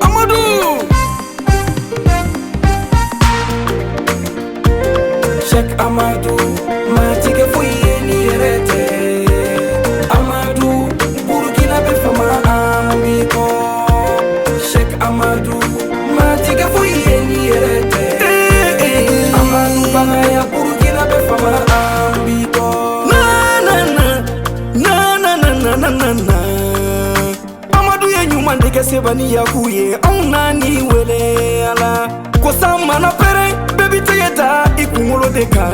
Amadou Cheick Amadou Matige fouye ni yerete Amadou Burkina be fama amiko Cheick Amadou Matige fouye ni yerete Amadou bagaya Burkina be fama amiko na Amadou ye nyumandike sebani Yacou ye aunani wele ala Kosama na pere baby teyeta ikungolo deka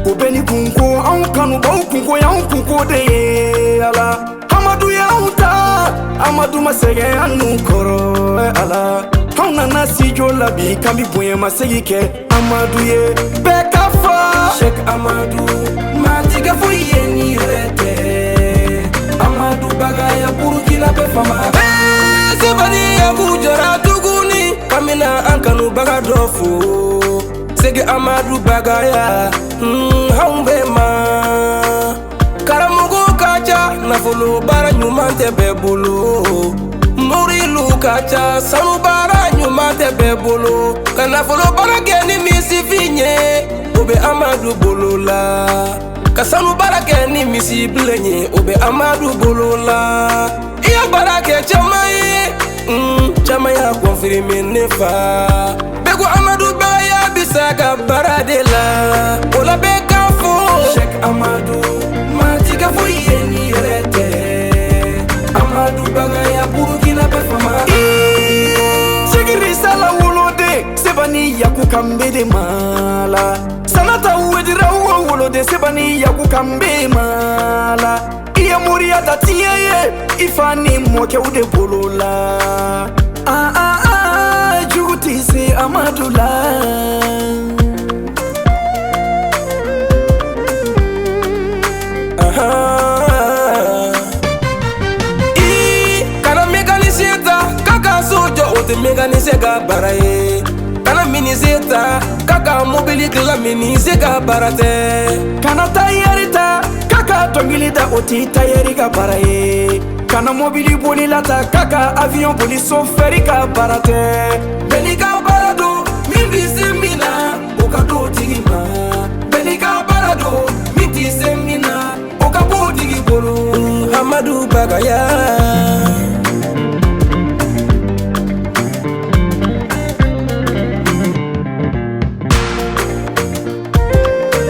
Obeni kunko au kanu bau kunko ya kunko de ala Amadou ya uta Amadou masege anu koro ala Hauna nasi jola bi kambi boye masegi ke Amadou ye beka fa Cheick Amadou Matige fouye ni rete Amadou bagaya Burkina be fama sebani Yacou jara tuguni kamina ankanu baga dofo Sege Amadou bagaya haumbe ma Karamugo kacha nafolo bara nyumante bebolo Murilu kacha sanu bara nyumante bebolo Kanafolo bara geni misi finye Obe Amadou bolola Kasanu bara geni misi blenye Obe Amadou bolola Iya bara ke chamaye Chamaya konfirme nefa Bego Amadou baya bisaka baradela Ola beka fo Cheick Amadou Matige fouye ni rete Amadou bagaya Burkina be fama Cheick sala wolode sebani Yacou kambe de mala Sanata wedira wolode sebani Yacou kambe mala Iya muria tatiye ifani moke ude bolola juguti se Amadou la kana meganiseta kaka sojo ote meganise ga baraye kana miniseta kaka mobili kila minise ga barate kana tayarita kaka tongilita oti tayari ga baraye kana mobili boli lata kaka avion boli soferi ga barate belika barado mimi semina okado tigima belika barado miti semina okabo tigibolo Amadou bagaya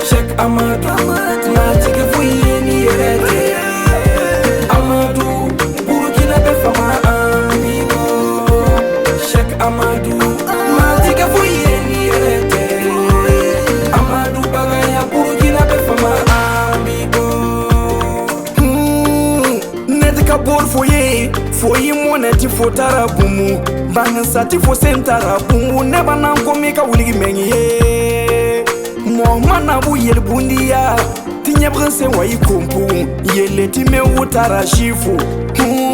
Cheick Amadou Matige fouye ni yerete Amadou Burkina be fama amigo Cheick Amadou Matige fouye ni yerete Amadou bagaya Burkina be fama amigo Nedika bor foye moneti fotara bumu Bansati fo sentara bumu Nebana komika wuligi menye Mana bu yel bundiya Tinye brense wa ikompu Yele time utara shifu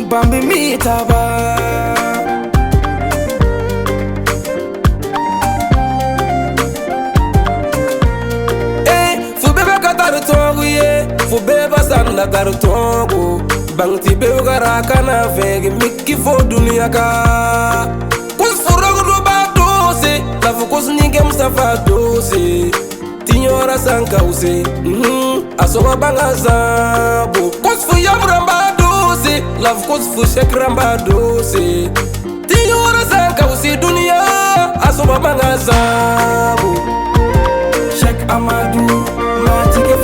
Bambi mitaba Fubebe kataru tongu ye Fubebe sanda taru tongu Bangti bebe karakana vegi Miki fo dunia ka Kus furagu doba dose Lafu kus nige msafa dose Tinyora sankause Asoba banga zabo Kusfu yamramba dose Love kusfu Cheick ramba dose Tinyora sankause dunia Asoba banga zabo Cheick Amadou Matige